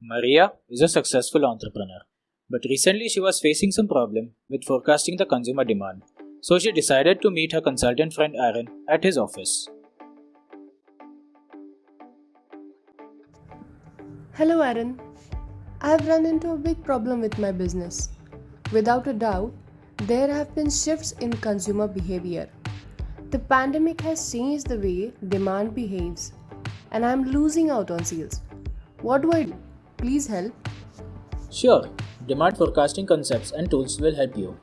Maria is a successful entrepreneur, but recently she was facing some problem with forecasting the consumer demand. So she decided to meet her consultant friend Aaron at his office. Hello, Aaron. I've run into a big problem with my business. Without a doubt, there have been shifts in consumer behavior. The pandemic has changed the way demand behaves, and I'm losing out on sales. What do I do? Please help. Sure, demand forecasting concepts and tools will help you.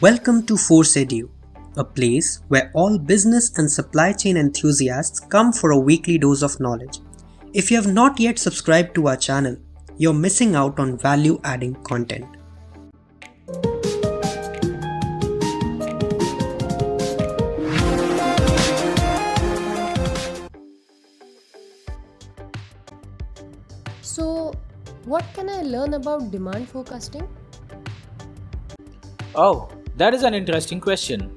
Welcome to Force Edu, a place where all business and supply chain enthusiasts come for a weekly dose of knowledge. If you have not yet subscribed to our channel, you're missing out on value-adding content. So, what can I learn about demand forecasting? Oh, that is an interesting question.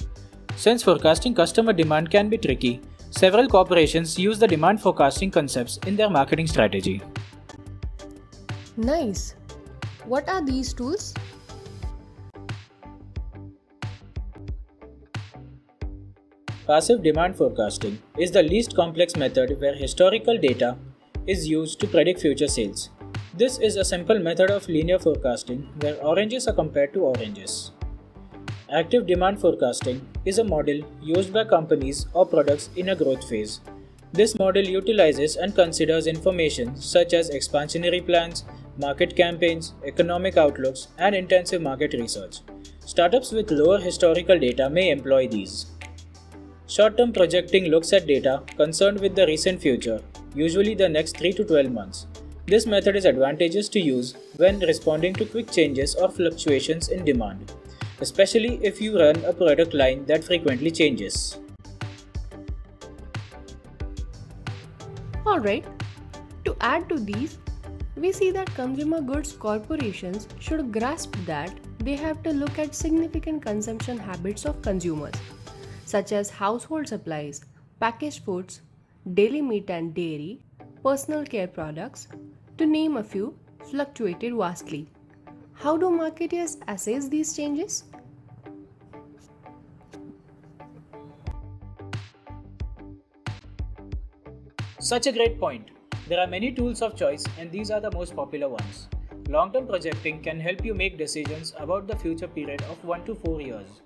Since forecasting customer demand can be tricky, several corporations use the demand forecasting concepts in their marketing strategy. Nice. What are these tools? Passive demand forecasting is the least complex method where historical data is used to predict future sales. This is a simple method of linear forecasting where oranges are compared to oranges. Active demand forecasting is a model used by companies or products in a growth phase. This model utilizes and considers information such as expansionary plans, market campaigns, economic outlooks, and intensive market research. Startups with lower historical data may employ these. Short-term projecting looks at data concerned with the recent future, usually the next 3 to 12 months. This method is advantageous to use when responding to quick changes or fluctuations in demand, especially if you run a product line that frequently changes. Alright, to add to these, we see that consumer goods corporations should grasp that they have to look at significant consumption habits of consumers, such as household supplies, packaged foods, daily meat and dairy, personal care products, to name a few, fluctuated vastly. How do marketers assess these changes? Such a great point. There are many tools of choice, and these are the most popular ones. Long-term projecting can help you make decisions about the future period of 1 to 4 years.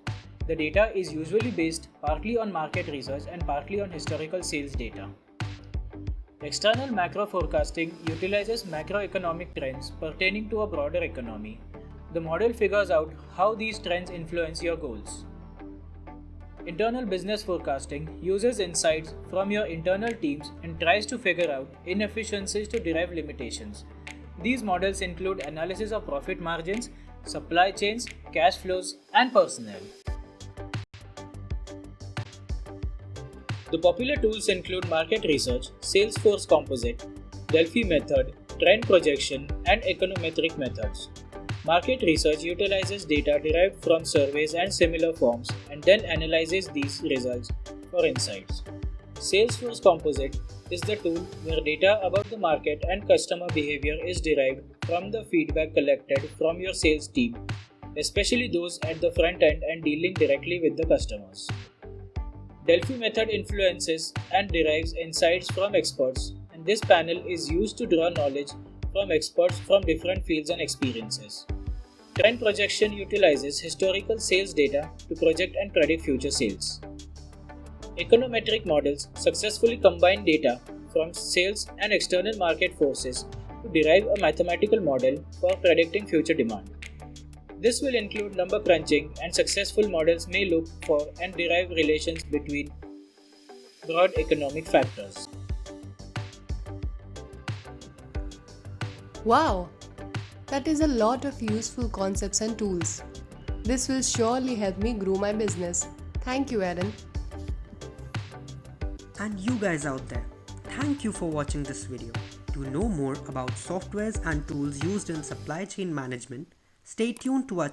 The data is usually based partly on market research and partly on historical sales data. External macro forecasting utilizes macroeconomic trends pertaining to a broader economy. The model figures out how these trends influence your goals. Internal business forecasting uses insights from your internal teams and tries to figure out inefficiencies to derive limitations. These models include analysis of profit margins, supply chains, cash flows, and personnel. The popular tools include market research, Salesforce Composite, Delphi method, trend projection, and econometric methods. Market research utilizes data derived from surveys and similar forms and then analyzes these results for insights. Salesforce Composite is the tool where data about the market and customer behavior is derived from the feedback collected from your sales team, especially those at the front end and dealing directly with the customers. Delphi method influences and derives insights from experts, and this panel is used to draw knowledge from experts from different fields and experiences. Trend projection utilizes historical sales data to project and predict future sales. Econometric models successfully combine data from sales and external market forces to derive a mathematical model for predicting future demand. This will include number crunching, and successful models may look for and derive relations between broad economic factors. Wow, that is a lot of useful concepts and tools. This will surely help me grow my business. Thank you, Aaron. And you guys out there, thank you for watching this video. To know more about softwares and tools used in supply chain management, stay tuned to our